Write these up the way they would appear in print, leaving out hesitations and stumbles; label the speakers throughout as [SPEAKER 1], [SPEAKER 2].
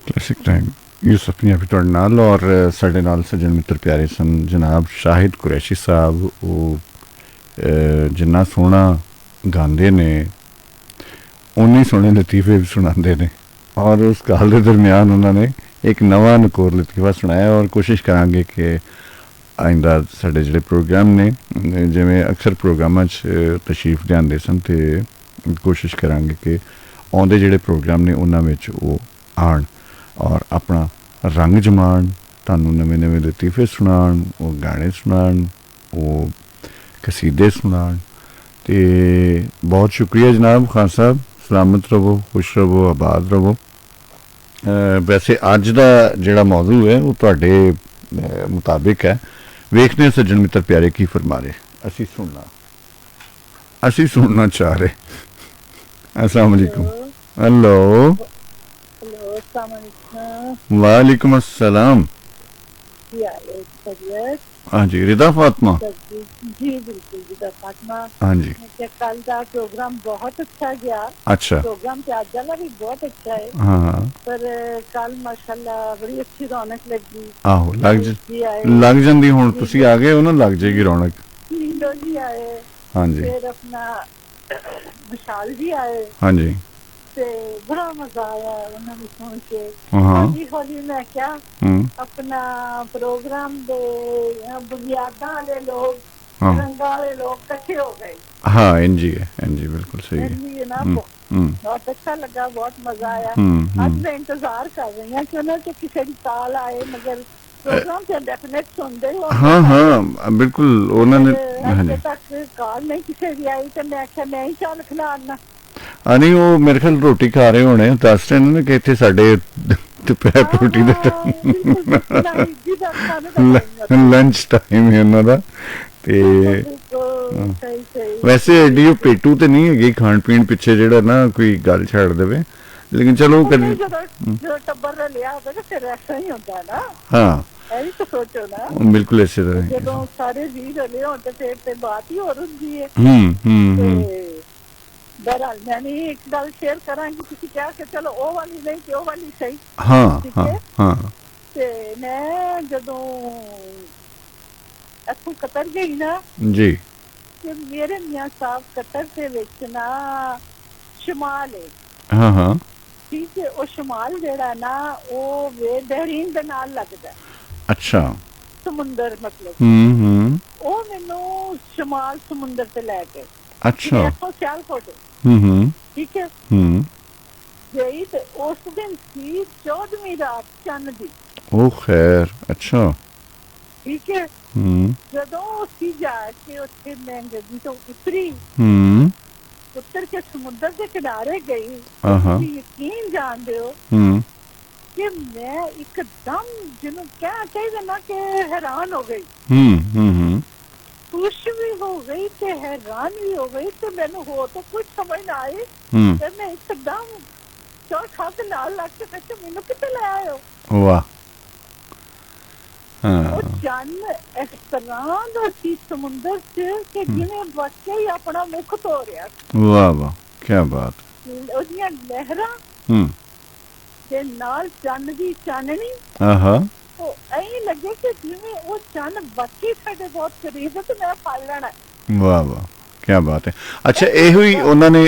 [SPEAKER 1] Classic time Yusuf ने अभी तुहाडे नाल और साडे नाल सज्जन मित्र प्यारे सन जनाब शाहिद कुरैशी साहब। वो जिन्ना सोहना गांदे ने उन्ने सोहने लतीफे भी सुनाते ने और उस गल के दरम्यान उन्होंने एक नवा नकोर लतीफा सुनाया और कोशिश करांगे कि आइंदा साडे जिहड़े प्रोग्राम ने जिवें अक्सर प्रोग्रामां च तशरीफ लिआंदे सन ते कोशिश करांगे कि आउंदे जिहड़े प्रोग्राम ने उन्हां विच वो आण और अपना रंग जमान, तुहानूं नवें नवें लतीफे सुनाण, वो गाने सुनाण, वो कसीदे सुनाण। ते बहुत शुक्रिया जनाब खान साहब, सलामत रवो, खुश रवो, आबाद रवो। वैसे अज दा जिहड़ा मौजू है वो तुहाडे मुताबिक है, वेखने सज्जन मित्र प्यारे की फरमा रहे, असी सुनना चाह रहे। अस्सलाम वालेकुम। हेलो वालेकुम अस्सलाम। हाँ जी, रिदा फातिमा
[SPEAKER 2] जी बिल्कुल रिदा फातिमा।
[SPEAKER 1] हाँ जी,
[SPEAKER 2] कल का प्रोग्राम बहुत अच्छा गया।
[SPEAKER 1] अच्छा
[SPEAKER 2] प्रोग्राम ते अज वाला भी बहुत अच्छा है।
[SPEAKER 1] हाँ
[SPEAKER 2] पर कल माशाल्लाह बड़ी अच्छी रौनक लगी।
[SPEAKER 1] आहो लग जाती हुण तुसी आ गए हो ना, लग जाएगी रौनक।
[SPEAKER 2] नीलो जी आए,
[SPEAKER 1] हाँ जी,
[SPEAKER 2] फिर अपना विशाल जी आए,
[SPEAKER 1] हाँ जी,
[SPEAKER 2] ते बड़ा मजा आया उन्होंने सुन के।
[SPEAKER 1] हाँ
[SPEAKER 2] हौली हौली मैं क्या अपना प्रोग्राम दे बुनियादा वाले लोग, रंगा वाले लोग इकट्ठे हो गए।
[SPEAKER 1] हाँ इंजी है, इंजी बिल्कुल सही है।
[SPEAKER 2] इंजी है ना, बहुत अच्छा लगा, बहुत मजा आया। आज मैं इंतजार कर रही हूँ कि उन्होंने किसी की कॉल आए, मगर प्रोग्राम से डेफिनेट सुनते हो।
[SPEAKER 1] हाँ हाँ बिल्कुल उन्होंने
[SPEAKER 2] अजे तक कॉल नहीं किसी की आई, तो मैं आख्या मैं ही चल खिलाना।
[SPEAKER 1] नहीं वो मेरे ख्याल रोटी खा रहे होने, दस रहे ने कि इत्थे साडे दोपहर रोटी दा लंच टाइम है उन्हां दा। ते वैसे एडी ओह पेटू ते नहीं हैगी खाण पीण पिछे जेड़ा ना कोई गल छड़ देवे, लेकिन चलो
[SPEAKER 2] जो टब्बर लिया होगा तो फिर ऐसा ही होता है ना। हाँ यही तो सोचो ना,
[SPEAKER 1] बिल्कुल इसी तरह
[SPEAKER 2] जो सारे वीर रले हो तो फिर बात ही और होती है। बहरहाल मैंने एक गल शेयर करांगी, किसी क्या कि चलो ओ वाली नहीं कि ओ वाली सही।
[SPEAKER 1] हाँ हाँ हाँ
[SPEAKER 2] ते मैं जदों इत्थों कतर गई ना
[SPEAKER 1] जी,
[SPEAKER 2] ते मेरे मियां साहब कतर दे विच ना शमाल है।
[SPEAKER 1] हाँ हाँ
[SPEAKER 2] ठीक है, ओ शमाल जेड़ा ना ओ वे बहरीन दे नाल लगदा। अच्छा, समुंदर मतलब ओ मैनू शमाल समुंदर ते लेके अच्छा सियालकोट ठीक है गई ते उस दिन थी 14वीं रात चन्न दी। ओ खैर अच्छा ठीक है। जदों उसी जाके उत्थे मैं गड्डी तो उतरी, उतर के समुद्र के किनारे गई, यकीन जान दो कि मैं एकदम जिन्हों क्या चाहिए ना कि हैरान हो गई। खुश भी हो गई ते हैरान भी हो गई, तो मैंने हो तो कुछ समझ ना आई। मैं एकदम चौखा के नाल लग के कहते मैनू कितने ले आए हो। वाह हाँ। चन्न इस तरह दा सी समुंदर च कि जिवें वाकई अपना मुख धो रहा। वाह वाह क्या बात। ओदियां लहरां ते नाल चन्न दी चाननी तो ऐ लगे कि जिवें वो चन्न वाकई साडे बहुत करीब है तो मैं फल लेना। वाह वाह क्या बात है। अच्छा ਇਹੋ ਹੀ ਉਹਨਾਂ ਨੇ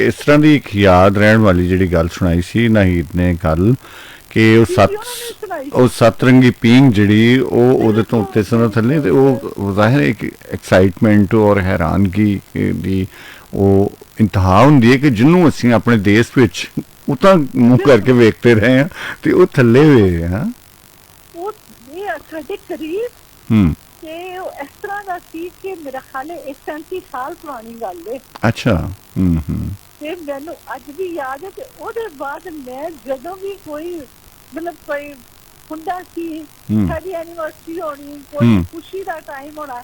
[SPEAKER 2] ਇਸ ਤਰ੍ਹਾਂ ਦੀ ਇੱਕ ਯਾਦ ਰਹਿਣ ਵਾਲੀ ਜਿਹੜੀ ਗੱਲ ਸੁਣਾਈ ਸੀ ਨਾਹੀਦ ਨੇ ਕੱਲ ਕਿ ਉਹ ਸੱਤ ਰੰਗੀ ਪੀਂਗ ਜਿਹੜੀ ਉਹ ਉਹਦੇ ਤੋਂ ਉੱਤੇ ਸਨ ਥੱਲੇ ਤੇ ਉਹ ਜ਼ਾਹਿਰ ਇੱਕ ਐਕਸਾਈਟਮੈਂਟ ਔਰ ਹੈਰਾਨਗੀ ਦੀ ਉਹ ਇੰਤਹਾ ਹੁੰਦੀ ਹੈ ਕਿ ਜਿਹਨੂੰ ਅਸੀਂ ਆਪਣੇ ਦੇਸ਼ ਵਿੱਚ ਉਹ ਤਾਂ ਮੂੰਹ ਕਰਕੇ ਵੇਖਦੇ ਰਹੇ ਹਾਂ ਤੇ ਉਹ ਥੱਲੇ ਹੋਏ ਹਾਂ ਉਹ ਇਹ ਸਾਡੇ ਕਰੀਬ ਕਿ ਉਹ ਇਸ ਤਰ੍ਹਾਂ ਦਾ ਸੀ ਕਿ ਮੇਰਾ ਖਿਆਲ ਹੈ 35 ਸਾਲ ਪੁਰਾਣੀ ਗੱਲ ਹੈ। ਅੱਛਾ ਤੇ ਮੈਨੂੰ ਅੱਜ ਵੀ ਯਾਦ ਹੈ ਤੇ ਉਹਦੇ ਬਾਅਦ ਮੈਂ ਜਦੋਂ ਵੀ ਕੋਈ मतलब कोई ਹੁੰਦਾ ਸੀ ਸਾਡੀ ਐਨੀਵਰਸਰੀ ਹੋਣੀ ਕੋਈ ਖੁਸ਼ੀ ਦਾ ਟਾਈਮ ਹੋਣਾ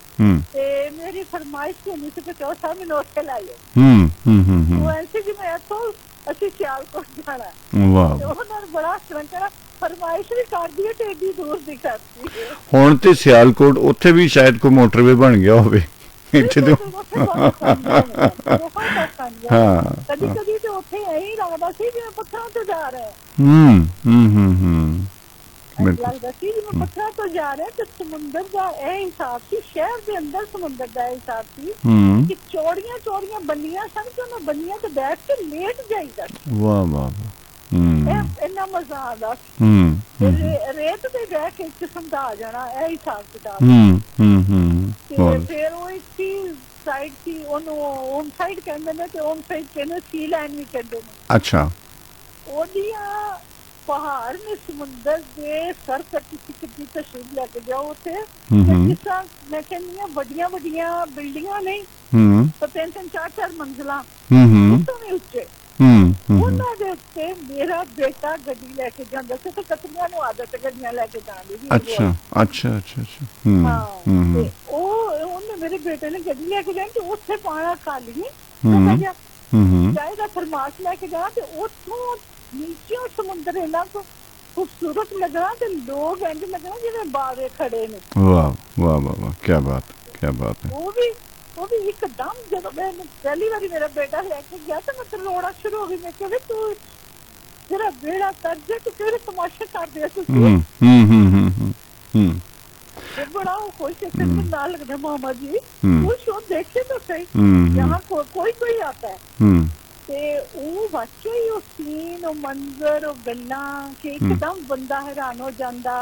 [SPEAKER 2] ਤੇ ਮੇਰੀ ਫਰਮਾਇਸ਼ ਹੁੰਦੀ ਸੀ ਕਿ ਉਹ ਸਭ ਨੂੰ ਉੱਥੇ ਲਾਇਓ। ਉਹ ਐਸੇ ਜਿਵੇਂ ਇੱਥੋਂ ਅਸੀਂ ਸਿਆਲਕੋਟ ਜਾਣਾ। ਵਾਹ ਉਹਨਾਂ ਨੂੰ ਬੜਾ ਸ਼ਰੰਕਣਾ ਫਰਮਾਇਸ਼ ਵੀ ਕਰਦੀ ਹੈ ਤੇ ਏਡੀ ਦੂਰ ਦੀ ਕਰਦੀ ਹੈ। ਹੁਣ ਤੇ ਸਿਆਲਕੋਟ ਉੱਥੇ ਵੀ ਸ਼ਾਇਦ ਕੋਈ ਮੋਟਰਵੇ ਬਣ ਗਿਆ ਹੋਵੇ।
[SPEAKER 1] ਇੱਥੇ ਤੇ ਹਾਂ
[SPEAKER 2] ਕਦੀ ਕਦੀ ਤੇ ਉੱਥੇ ਇਹੀ ਲੱਗਦਾ ਸੀ ਜਿਵੇਂ ਪੱਥਰਾਂ ਤੋਂ ਜਾ ਰਹੇ ਲੱਗਦਾ ਸੀ ਜਿਵੇਂ ਪੱਥਰਾਂ ਤੋਂ ਜਾ ਰਹੇ ਤੇ ਸਮੁੰਦਰ ਦਾ ਇਹ ਹਿਸਾਬ ਸੀ, ਸ਼ਹਿਰ ਦੇ ਅੰਦਰ ਸਮੁੰਦਰ ਦਾ ਇਹ ਹਿਸਾਬ ਸੀ ਕਿ ਚੌੜੀਆਂ ਚੌੜੀਆਂ ਬੰਨੀਆਂ ਸਨ ਤੇ ਉਹਨਾਂ ਬੰਨੀਆਂ ਤੇ ਬੈਠ ਕੇ ਲੇਟ ਜਾਈਦਾ।
[SPEAKER 1] ਵਾਹ ਵਾਹ
[SPEAKER 2] ਇੰਨਾ ਮਜ਼ਾ ਆਉਂਦਾ, ਰੇਤ ਤੇ ਬਹਿ ਕੇ ਕਿਸਮ ਦਾ ਆ ਜਾਣਾ, ਇਹ ਹਿਸਾਬ ਕਿਤਾਬ। ਫਿਰ ਉਹ ਇੱਕ ਸਾਈਡ ਸੀ, ਉਹਨੂੰ ਹੋਮ ਸਾਈਡ ਕਹਿੰਦੇ ਨੇ ਤੇ ਹੋਮ ਸਾਈਡ ਕਹਿੰਦੇ ਸੀ ਲੈਂਡ ਵੀ ਕਹਿੰਦੇ ਨੇ।
[SPEAKER 1] ਅੱਛਾ,
[SPEAKER 2] ਉਹਦੀਆਂ ਪਹਾੜ ਨੇ ਸਮੁੰਦਰ ਦੇ ਸਰ ਤੱਕ ਕਿੱਡੀ ਤਸ਼ਰੀਫ ਲੈ ਕੇ ਜਾਓ ਉੱਥੇ, ਜਿਸ ਤਰ੍ਹਾਂ ਮੈਂ ਕਹਿੰਦੀ ਹਾਂ ਵੱਡੀਆਂ ਵੱਡੀਆਂ ਬਿਲਡਿੰਗਾਂ ਨਹੀਂ ਤਾਂ 3-3 4-4 ਮੰਜ਼ਿਲਾਂ ਉੱਤੋਂ ਵੀ ਉੱਚੇ, ਉਹਨਾਂ ਦੇ ਉੱਤੇ ਮੇਰਾ ਬੇਟਾ ਗੱਡੀ ਲੈ ਕੇ ਜਾਂਦਾ ਸੀ ਤੇ ਕਤਰੀਆਂ ਨੂੰ ਆਦਤ ਗੱਡੀਆਂ ਲੈ ਕੇ ਜਾਣ ਦੀ।
[SPEAKER 1] ਅੱਛਾ ਅੱਛਾ ਅੱਛਾ ਅੱਛਾ,
[SPEAKER 2] ਤੇ ਉਹਨੇ ਮੇਰੇ ਬੇਟੇ ਨੇ ਗੱਡੀ ਲੈ ਕੇ ਜਾਣੀ ਤੇ ਉੱਥੇ ਪਾਣਾ ਖਾਲੀ ਚਾਹੇ ਦਾ ਫਰਮਾਸ਼ ਲੈ ਕੇ ਜਾਣਾ ਤੇ ਉੱਥੋਂ ਨੀਚੇ ਸਮੁੰਦਰ ਇੰਨਾ ਖੂਬਸੂਰਤ ਲੱਗਣਾ ਤੇ ਲੋਕ ਇੰਝ ਲੱਗਣਾ ਜਿਵੇਂ ਬਾਵੇ ਖੜੇ ਨੇ।
[SPEAKER 1] ਵਾਹ ਵਾਹ ਵਾਹ ਵਾਹ, ਕੀ ਬਾਤ ਕੀ ਬਾਤ ਹੈ।
[SPEAKER 2] ਉਹ ਵੀ ਇੱਕਦਮ ਜਦੋਂ ਮੈਂ ਪਹਿਲੀ ਵਾਰੀ ਮੇਰਾ ਬੇਟਾ ਲੈ ਕੇ ਗਿਆ ਤਾਂ ਮੈਂ ਰੋਣਾ ਸ਼ੁਰੂ ਹੋ ਗਈ। ਮੈਂ ਕਿਹਾ ਤੂੰ ਜਿਹੜਾ ਬੇੜਾ ਤਰਜੇ ਤੂੰ ਕਿਹੜੇ ਤਮਾਸ਼ੇ ਕਰਦੇ ਤੁਸੀਂ। बड़ा खुश है ना लगता मामा जी, खुश हो देखे तो सही यहाँ कोई आता है ते वो वाकई वो सीन वो मंजर वो गल्लां कि एकदम बंदा हैरान हो जाता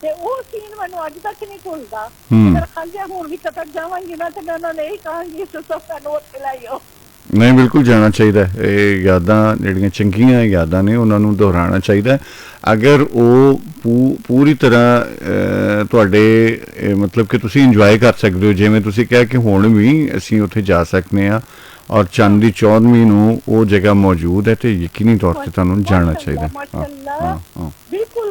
[SPEAKER 2] ते वो सीन मैनू अज तक नहीं भुलदा। मेरा ख्याल है हुण भी कतर जावांगी ना ते मैं उन्होंने यही कहांगी सुसफ नोट खिलाइयो।
[SPEAKER 1] नहीं बिल्कुल जाना चाहिए, ये यादां जिहड़ियां चंगियां यादां ने उन्हां नूं दोहराना चाहिए। अगर वो पूरी तरह तुहाडे मतलब कि तुसीं इंजॉय कर सकते हो, जिवें तुसीं कहा कि हुण भी असीं उत्थे जा सकने आ और चंद दी 14वीं नूं वो जगह मौजूद है तो यकीनी तौर पर तुहानूं जाना चाहिए।
[SPEAKER 2] बिल्कुल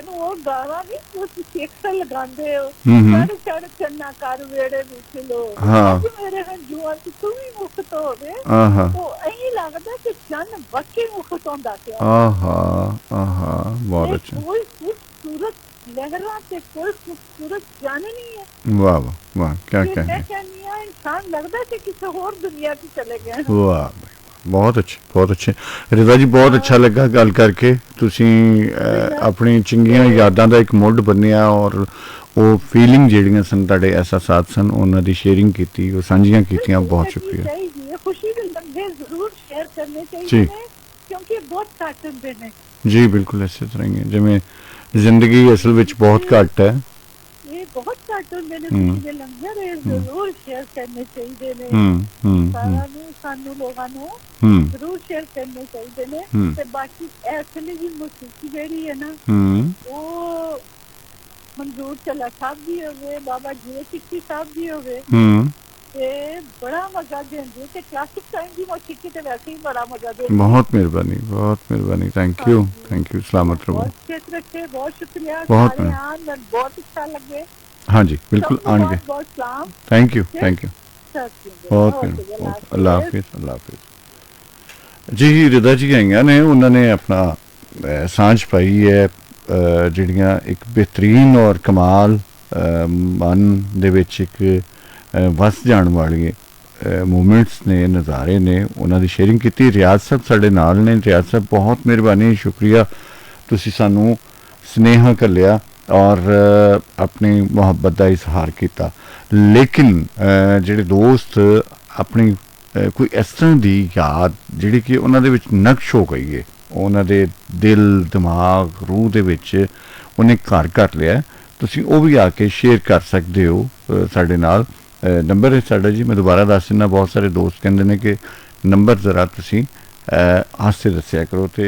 [SPEAKER 2] वो गाना नहीं तुसीं अक्सर लगांदे हो चढ़ चन्ना कर वेड़े विच लो मेरे हंजुआं च तू भी मुक्त होवे, तो ऐही लगदा कि जन वाकई मुक्त होंदा पिया। बहुत अच्छा, कोई खूबसूरत लहरा से कोई खूबसूरत जन नहीं है।
[SPEAKER 1] वाह वाह वाह, क्या क्या है,
[SPEAKER 2] इंसान लगता है कि किसी और दुनिया की चले गए।
[SPEAKER 1] वाह बहुत अच्छे बहुत अच्छे। रिदा जी बहुत अच्छा लगा गल करके, तुसीं अपनी चंगियां यादां दा एक मुੱਢ बन्निया और वो फीलिंग जिहड़ियां सन तुहाडे एहसासात सन उन्हां दी शेयरिंग कीती, वो सांझियां कीतियां, बहुत शुक्रिया।
[SPEAKER 2] खुशी दे लम्हे जरूर शेयर करने चाहिए क्योंकि बहुत घट हुंदे ने
[SPEAKER 1] जी। बिल्कुल इस तरह ही है जिवें जिंदगी असल विच बहुत घट है,
[SPEAKER 2] बहुत घट होंदे ने, खुशी दे लम्हे जरूर शेयर करने चाहिए ने सानू लोगां नूं जरूर शेयर करने चाहिए ने। ते बाकी असली जी मौसीकी जिहड़ी है ना वो मंजूर चला साहब जी होवे, बाबा जी सिक्की साहब जी होवे ते बड़ा मजा देंदे ते क्लासिक टाइम दी मौसीकी ते वैसे ही बड़ा मजा देंदे। बहुत
[SPEAKER 1] मेहरबानी थैंक यू सलामत रहो,
[SPEAKER 2] बहुत रखे, बहुत शुक्रिया,
[SPEAKER 1] बहुत
[SPEAKER 2] अच्छा लगे।
[SPEAKER 1] हाँ जी बिल्कुल आएंगे, थैंक यू बहुत अल्लाह हाफिज जी। रिदा जी आईया ने उन्होंने अपना सांझ पाई है जिहड़ियां एक बेहतरीन और कमाल मन दे विच एक वस जाण वाली मूवमेंट्स ने, नज़ारे ने, उन्हां दी शेयरिंग की। रियाज साहब साडे नाल ने। रियाज साहब बहुत मेहरबानी, शुक्रिया, तुसीं सानू स्नेहा घल्लिया और अपनी मुहब्बत का इजहार किया। लेकिन जिहड़े दोस्त अपनी कोई इस तरह की याद जिहड़ी कि उन्हां दे विच नक्श हो गई है, उन्हां दे दिल दिमाग रूह दे विच उन्हें घर कर लिया, तुसीं वो भी आके शेयर कर सकते हो साडे नाल। नंबर है साडा जी, मैं दोबारा दस दिना, बहुत सारे दोस्त कहंदे ने कि नंबर जरा तुसीं हासे दस्सिया करो। तो